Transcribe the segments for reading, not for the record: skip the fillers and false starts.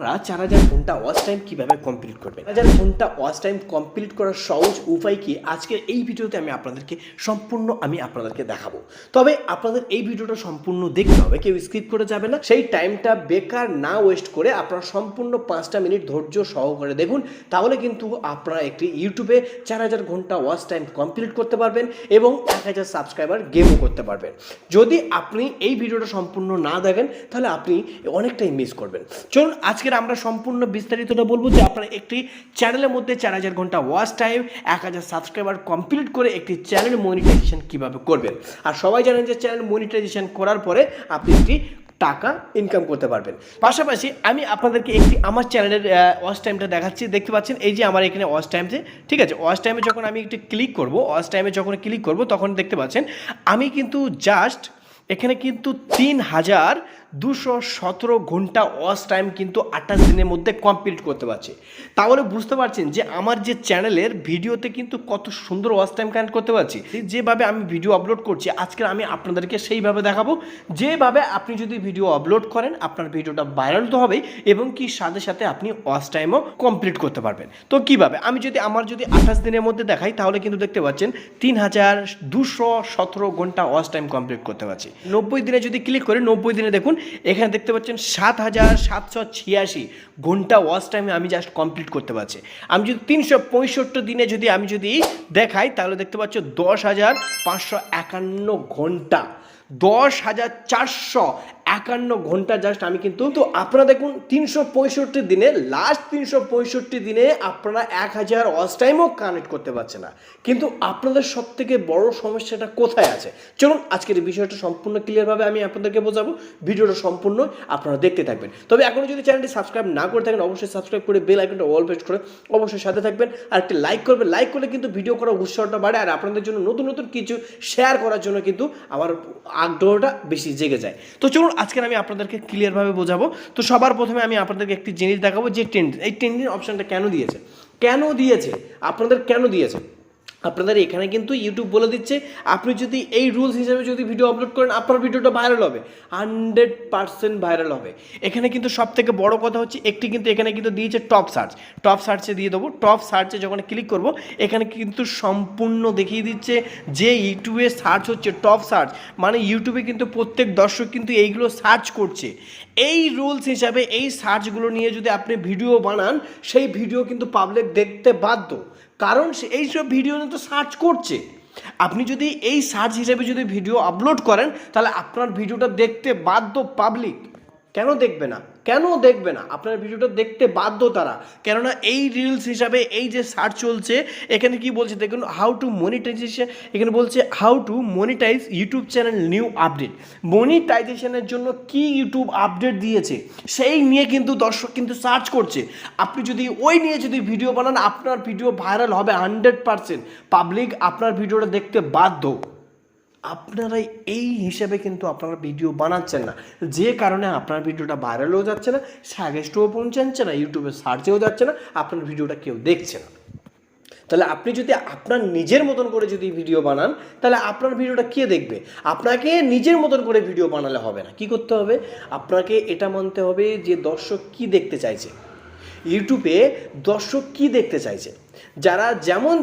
আপনারা 4000 ঘন্টা watch time কিভাবে কমপ্লিট করবেন, 4000 ঘন্টা ওয়াচ টাইম কমপ্লিট করার সহজ উপায় কি আজকের এই ভিডিওতে আমি আপনাদেরকে দেখাবো। তবে আপনাদের এই ভিডিওটা সম্পূর্ণ দেখতে হবে, কেউ স্কিপ করে যাবে না। সেই টাইমটা বেকার না ওয়েস্ট করে আপনারা সম্পূর্ণ 5টা মিনিট ধৈর্য সহকারে দেখুন, তাহলে কিন্তু আপনারা একটি ইউটিউবে 4000 ঘন্টা ওয়াচ টাইম কমপ্লিট করতে পারবেন এবং 1000 সাবস্ক্রাইবার গেমও করতে পারবেন। যদি আপনি এই ভিডিওটা সম্পূর্ণ না দেখেন তাহলে আপনি অনেকটাই মিস করবেন। চলুন আজকের আমরা সম্পূর্ণ বিস্তারিতটা বলবো যে আপনারা একটি চ্যানেলের মধ্যে 4000 ঘন্টা ওয়াচ টাইম 1000 সাবস্ক্রাইবার কমপ্লিট করে একটি চ্যানেল মনিটাইজেশন কিভাবে করবেন। আর সবাই জানেন যে চ্যানেল মনিটাইজেশন করার পরে আপনি একটি টাকা ইনকাম করতে পারবেন। পাশাপাশি আমি আপনাদেরকে একটি আমার চ্যানেলের ওয়াচ টাইমটা দেখাচ্ছি, দেখতে পাচ্ছেন এই যে আমার এখানে ওয়াচ টাইমতে, ঠিক আছে। ওয়াচ টাইমে যখন আমি একটু ক্লিক করব, ওয়াচ টাইমে যখন ক্লিক করব তখন দেখতে পাচ্ছেন আমি কিন্তু জাস্ট এখানে কিন্তু 3217 ঘন্টা ওয়াচ টাইম কিন্তু 28 দিনের মধ্যে কমপ্লিট করতে পারছি। তাহলে বুঝতে পারছেন যে আমার যে চ্যানেলের ভিডিওতে কিন্তু কত সুন্দর ওয়াচ টাইম কানেক্ট করতে পারছি। যেভাবে আমি ভিডিও আপলোড করছি আজকে আমি আপনাদেরকে সেইভাবে দেখাবো, যেভাবে আপনি যদি ভিডিও আপলোড করেন আপনার ভিডিওটা ভাইরাল তো হবেই এবং কি সাথে সাথে আপনি ওয়াচ টাইমও কমপ্লিট করতে পারবেন। তো কিভাবে, আমি যদি 28 দিনের মধ্যে দেখাই তাহলে কিন্তু দেখতে পাচ্ছেন 3217 ঘন্টা ওয়াচ টাইম কমপ্লিট করতে পারছি। 90 দিনে যদি ক্লিক করে 90 দিনে দেখুন এখানে দেখতে পাচ্ছেন 7786 ঘন্টা ওয়াচ টাইমে আমি জাস্ট কমপ্লিট করতে পারছি। আমি যদি 365 দিনে যদি দেখাই তাহলে দেখতে পাচ্ছ 10,551 ঘন্টা, 10,451 ঘন্টা জাস্ট আমি কিন্তু। তো আপনারা দেখুন 365 দিনে, লাস্ট 365 দিনে আপনারা 1000 ওয়াচ টাইমও কানেক্ট করতে পারছে না। কিন্তু আপনাদের সব থেকে বড় সমস্যাটা কোথায় আছে, চলুন আজকের এই বিষয়টা সম্পূর্ণ ক্লিয়ারভাবে আমি আপনাদেরকে বোঝাবো। ভিডিওটা সম্পূর্ণ আপনারা দেখতে থাকবেন। তবে এখনও যদি চ্যানেলটি সাবস্ক্রাইব না করে থাকেন অবশ্যই সাবস্ক্রাইব করে বেল আইকনটা অল প্রেস করে অবশ্যই সাথে থাকবেন। আর একটি লাইক করবেন, লাইক করলে কিন্তু ভিডিও করার উৎসাহটা বাড়ে আর আপনাদের জন্য নতুন নতুন কিছু শেয়ার করার জন্য কিন্তু আমার আগ্রহটা বেশি জেগে যায়। তো চলুন আজকে আমি আপনাদেরকে ক্লিয়ারভাবে বোঝাবো। তো সবার প্রথমে আমি আপনাদেরকে একটি জিনিস দেখাবো যে এই ট্রেন্ডিং অপশনটা কেন দিয়েছে, আপনাদের কেন দিয়েছে। আপনাদের এখানে কিন্তু ইউটিউব বলে দিচ্ছে আপনি যদি এই রুলস হিসেবে যদি ভিডিও আপলোড করেন আপনার ভিডিওটা ভাইরাল হবে, 100% ভাইরাল হবে। এখানে কিন্তু সব থেকে বড় কথা হচ্ছে একটি কিন্তু এখানে কিন্তু দিয়েছে টপ সার্চে দিয়ে দেবো। টপ সার্চে যখন ক্লিক করব এখানে কিন্তু সম্পূর্ণ দেখিয়ে দিচ্ছে যে ইউটিউবে সার্চ হচ্ছে টপ সার্চ, মানে ইউটিউবে কিন্তু প্রত্যেক দর্শক কিন্তু এইগুলো সার্চ করছে। এই রুলস হিসাবে এই সার্চগুলো নিয়ে যদি আপনি ভিডিও বানান সেই ভিডিও কিন্তু পাবলিক দেখতে বাধ্য, কারণ এইসব ভিডিও তো সার্চ করছে। আপনি যদি এই সার্চ হিসেবে যদি ভিডিও আপলোড করেন তাহলে আপনার ভিডিওটা দেখতে বাধ্য পাবলিক। কেন দেখবে না আপনার ভিডিওটা দেখতে বাধ্য তারা, কেননা এই রিলস হিসাবে এই যে সার্চ চলছে এখানে কি বলছে দেখুন, হাউ টু মনিটাইজেশন, এখানে বলছে how to monetize YouTube channel new update. মনিটাইজেশনের জন্য কি ইউটিউব আপডেট দিয়েছে সেই নিয়ে কিন্তু দর্শক কিন্তু সার্চ করছে। আপনি যদি ওই নিয়ে যদি ভিডিও বানান আপনার ভিডিও ভাইরাল হবে 100%, পাবলিক আপনার ভিডিওটা দেখতে বাধ্য। আপনারা এই হিসেবে কিন্তু আপনারা ভিডিও বানাচ্ছেন না, যে কারণে আপনার ভিডিওটা ভাইরালও যাচ্ছে না, সাজেস্টও পৌঁছাচ্ছে না, ইউটিউবে সার্চেও যাচ্ছে না, আপনার ভিডিওটা কেউ দেখছে না। তাহলে আপনি যদি আপনার নিজের মতন করে যদি ভিডিও বানান তাহলে আপনার ভিডিওটা কে দেখবে। আপনাকে নিজের মতন করে ভিডিও বানালে হবে না, কি করতে হবে, আপনাকে এটা মানতে হবে যে দর্শক কি দেখতে চাইছে, ইউটিউবে দর্শক কি দেখতে চাইছে, যারা যেমন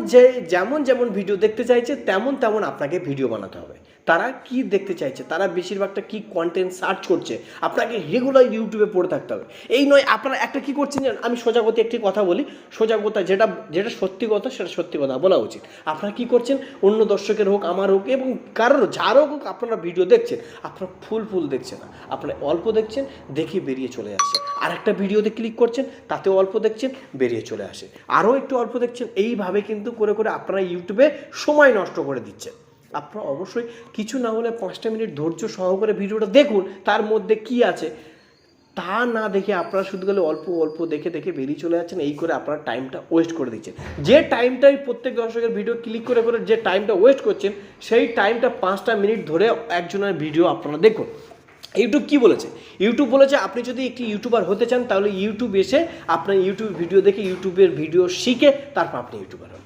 ভিডিও দেখতে চাইছে তেমন আপনাকে ভিডিও বানাতে হবে। তারা কি দেখতে চাইছে, তারা বেশিরভাগটা কি কন্টেন্ট সার্চ করছে, আপনাকে রেগুলার ইউটিউবে পড়ে থাকতে হবে। এই নয় আপনারা একটা কি করছেন জানেন, আমি সোজা কথা একটি কথা বলি, সোজা কথা যেটা সত্যি কথা সেটা সত্যি কথা বলা উচিত। আপনারা কি করছেন, অন্য দর্শকের হোক আমার হোক এবং কারোর যারও হোক আপনারা ভিডিও দেখছেন, আপনারা ফুল দেখছেন না, আপনারা অল্প দেখছেন দেখে বেরিয়ে চলে আসছে। আর একটা ভিডিওতে ক্লিক করছেন তাতেও অল্প দেখছেন বেরিয়ে চলে আসে, আরও একটু অল্প দেখছেন। এইভাবে কিন্তু করে আপনারা ইউটিউবে সময় নষ্ট করে দিচ্ছেন। আপনারা অবশ্যই কিছু না হলে 5টা মিনিট ধৈর্য সহকারে ভিডিওটা দেখুন, তার মধ্যে কি আছে তা না দেখে আপনারা শুধু গেলে অল্প দেখে বেরিয়ে চলে যাচ্ছেন। এই করে আপনারা টাইমটা ওয়েস্ট করে দিচ্ছেন। যে টাইমটাই প্রত্যেক দর্শকের ভিডিও ক্লিক করে যে টাইমটা ওয়েস্ট করছেন সেই টাইমটা 5টা মিনিট ধরে একজনের ভিডিও আপনারা দেখুন। ইউটিউব কি বলেছে, ইউটিউব বলেছে আপনি যদি একটি ইউটিউবার হতে চান তাহলে ইউটিউব এসে আপনার ইউটিউব ভিডিও দেখে ইউটিউবের ভিডিও শিখে তারপর আপনি ইউটিউবার হন।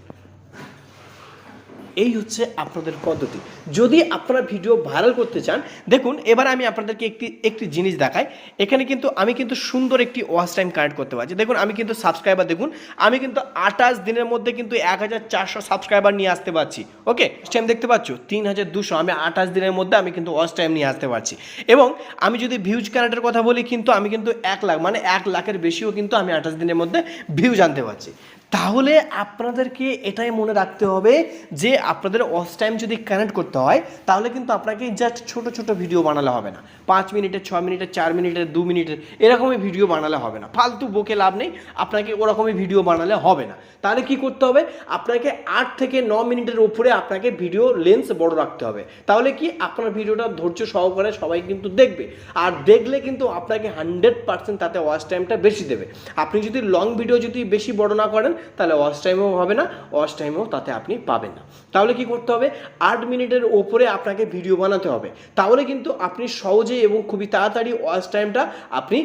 এই হচ্ছে আপনাদের পদ্ধতি। যদি আপনারা ভিডিও ভাইরাল করতে চান, দেখুন এবার আমি আপনাদেরকে একটি জিনিস দেখাই। এখানে কিন্তু আমি কিন্তু সুন্দর একটি ওয়াচ টাইম কানেক্ট করতে পারছি। দেখুন আমি কিন্তু সাবস্ক্রাইবার, দেখুন আমি কিন্তু 28 দিনের মধ্যে কিন্তু 1400 সাবস্ক্রাইবার নিয়ে আসতে পারছি। ওকে, টাইম দেখতে পাচ্ছ 3200, আমি 28 দিনের মধ্যে আমি কিন্তু ওয়াচ টাইম নিয়ে আসতে পারছি। এবং আমি যদি ভিউজ কানেক্টের কথা বলি, কিন্তু আমি কিন্তু 1 লাখ, মানে 1 লাখের বেশিও কিন্তু আমি 28 দিনের মধ্যে ভিউজ আনতে পারছি। তাহলে আপনাদেরকে এটাই মনে রাখতে হবে যে আপনাদের ওয়াচ টাইম যদি কানেক্ট করতে হয়, তাহলে কিন্তু আপনাকে জাস্ট ছোট ছোট ভিডিও বানালে হবে না। 5 মিনিটের, 6 মিনিটের, 4 মিনিটের, 2 মিনিটের এরকমই ভিডিও বানালে হবে না। ফালতু বকে লাভ নেই, আপনাকে ওরকমই ভিডিও বানালে হবে না। তাহলে কি করতে হবে, আপনাকে 8 থেকে 9 মিনিটের উপরে আপনাকে ভিডিও লেন্স বড় রাখতে হবে। তাহলে কি আপনার ভিডিওটা ধৈর্য সহকারে সবাই কিন্তু দেখবে, আর দেখলে কিন্তু আপনাকে 100% তাতে ওয়াচ টাইমটা বেশি দেবে। আপনি যদি লং ভিডিও যদি বেশি বড় না করেন, তাহলে ওয়াচ টাইমও হবে না, ওয়াচ টাইমও তাতে আপনি পাবেন না। তাহলে কি করতে হবে, 8 মিনিটের ওপরে আপনাকে ভিডিও বানাতে হবে। তাহলে কিন্তু আপনি সহজে এবং খুবই তাড়াতাড়ি ওয়াচ টাইমটা আপনি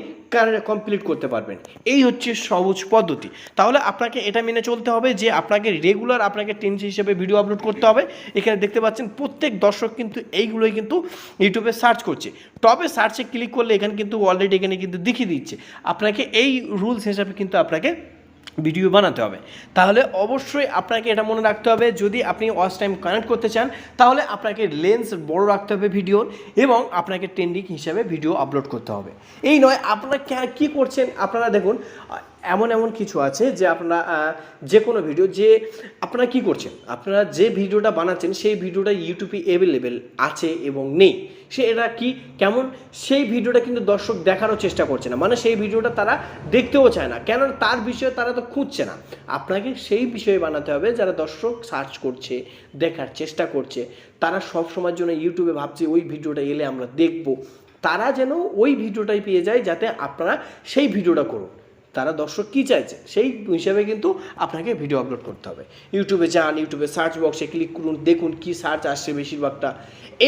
কমপ্লিট করতে পারবেন। এই হচ্ছে সহজ পদ্ধতি। তাহলে আপনাকে এটা মেনে চলতে হবে যে আপনাকে রেগুলার আপনাকে টেন্স হিসেবে ভিডিও আপলোড করতে হবে। এখানে দেখতে পাচ্ছেন প্রত্যেক দর্শক কিন্তু এইগুলোই কিন্তু ইউটিউবে সার্চ করছে। টপে সার্চে ক্লিক করলে এখানে কিন্তু অলরেডি এখানে কিন্তু দেখিয়ে দিচ্ছে। আপনাকে এই রুলস হিসাবে কিন্তু আপনাকে ভিডিও বানাতে হবে। তাহলে অবশ্যই আপনাকে এটা মনে রাখতে হবে, যদি আপনি ওয়াচ টাইম কানেক্ট করতে চান, তাহলে আপনাকে লেন্স বড় রাখতে হবে ভিডিওর, এবং আপনাকে ট্রেন্ডিং হিসাবে ভিডিও আপলোড করতে হবে। এই নয় আপনারা কি করছেন, আপনারা দেখুন এমন কিছু আছে যে আপনারা যে কোনো ভিডিও, যে আপনারা কি করছেন, আপনারা যে ভিডিওটা বানাচ্ছেন সেই ভিডিওটা ইউটিউবে অ্যাভেলেবেল আছে এবং নেই, এটা কি কেমন, সেই ভিডিওটা কিন্তু দর্শক দেখারও চেষ্টা করছে না, মানে সেই ভিডিওটা তারা দেখতেও চায় না, কেন তার বিষয়ে তারা তো খুঁজছে না। আপনাকে সেই বিষয়ে বানাতে হবে যারা দর্শক সার্চ করছে, দেখার চেষ্টা করছে, তারা সব সময়ের জন্য ইউটিউবে ভাবছে ওই ভিডিওটা এলে আমরা দেখব, তারা যেন ওই ভিডিওটাই পেয়ে যায়, যাতে আপনারা সেই ভিডিওটা করুন। তারা দর্শক কী চাইছে সেই হিসাবে কিন্তু আপনাকে ভিডিও আপলোড করতে হবে। ইউটিউবে যান, ইউটিউবে সার্চ বক্সে ক্লিক করুন, দেখুন কি সার্চ আসছে বেশিরভাগটা,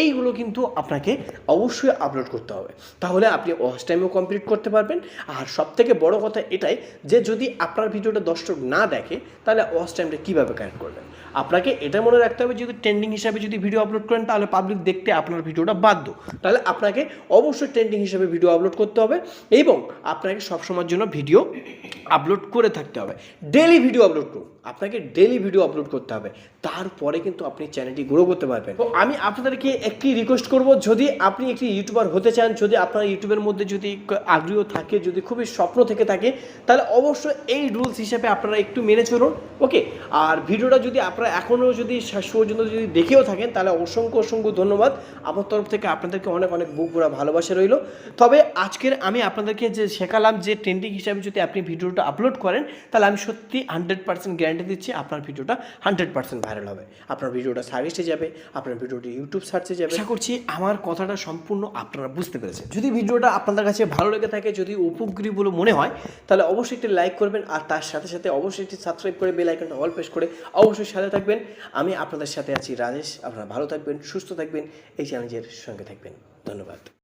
এইগুলো কিন্তু আপনাকে অবশ্যই আপলোড করতে হবে। তাহলে আপনি ওয়াচ টাইমও কমপ্লিট করতে পারবেন। আর সবথেকে বড় কথা এটাই যে যদি আপনার ভিডিওটা দর্শক না দেখে, তাহলে ওয়াচ টাইমটা কীভাবে কানেক্ট করবেন। আপনাকে এটা মনে রাখতে হবে, যদি ট্রেন্ডিং হিসাবে যদি ভিডিও আপলোড করেন, তাহলে পাবলিক দেখতে আপনার ভিডিওটা বাধ্য। তাহলে আপনাকে অবশ্যই ট্রেন্ডিং হিসাবে ভিডিও আপলোড করতে হবে, এবং আপনাকে সবসময়ের জন্য ভিডিও আপলোড করে থাকতে হবে। ডেলি ভিডিও আপলোড করুন, আপনাকে ডেলি ভিডিও আপলোড করতে হবে, তারপরে কিন্তু আপনি চ্যানেলটি গ্রো করতে পারবেন। তো আমি আপনাদেরকে একটি রিকোয়েস্ট করব, যদি আপনি একটি ইউটিউবার হতে চান, যদি আপনার ইউটিউবের মধ্যে যদি আগ্রহ থাকে, যদি খুবই স্বপ্ন থেকে থাকে, তাহলে অবশ্যই এই রুলস হিসেবে আপনারা একটু মেনে চলুন। ওকে, আর ভিডিওটা যদি আপনারা এখনও যদি শেষ পর্যন্ত যদি দেখেও থাকেন, তাহলে অসংখ্য ধন্যবাদ। আমার তরফ থেকে আপনাদেরকে অনেক বুক ভরা ভালোবাসা রইল। তবে আজকের আমি আপনাদেরকে যে শেখালাম যে ট্রেন্ডিং হিসাবে যদি আপনি ভিডিওটা আপলোড করেন, তাহলে আমি সত্যি 100% গ্যারান্টি দিচ্ছি আপনার ভিডিওটা 100% ভাইরাল হবে। আপনার ভিডিওটা সার্ভিসে যাবে, আপনার ভিডিওটি ইউটিউব সার্চে যাবে। আশা করছি আমার কথাটা সম্পূর্ণ আপনারা বুঝতে পেরেছেন। যদি ভিডিওটা আপনাদের কাছে ভালো লেগে থাকে, যদি উপকারী বলে মনে হয়, তাহলে অবশ্যই একটি লাইক করবেন, আর তার সাথে সাথে অবশ্যই একটি সাবস্ক্রাইব করে বেল আইকনটা অল প্রেস করে অবশ্যই সাথে থাকবেন। আমি আপনাদের সাথে আছি রাজেশ। আপনারা ভালো থাকবেন, সুস্থ থাকবেন, এই চ্যালেঞ্জের সঙ্গে থাকবেন। ধন্যবাদ।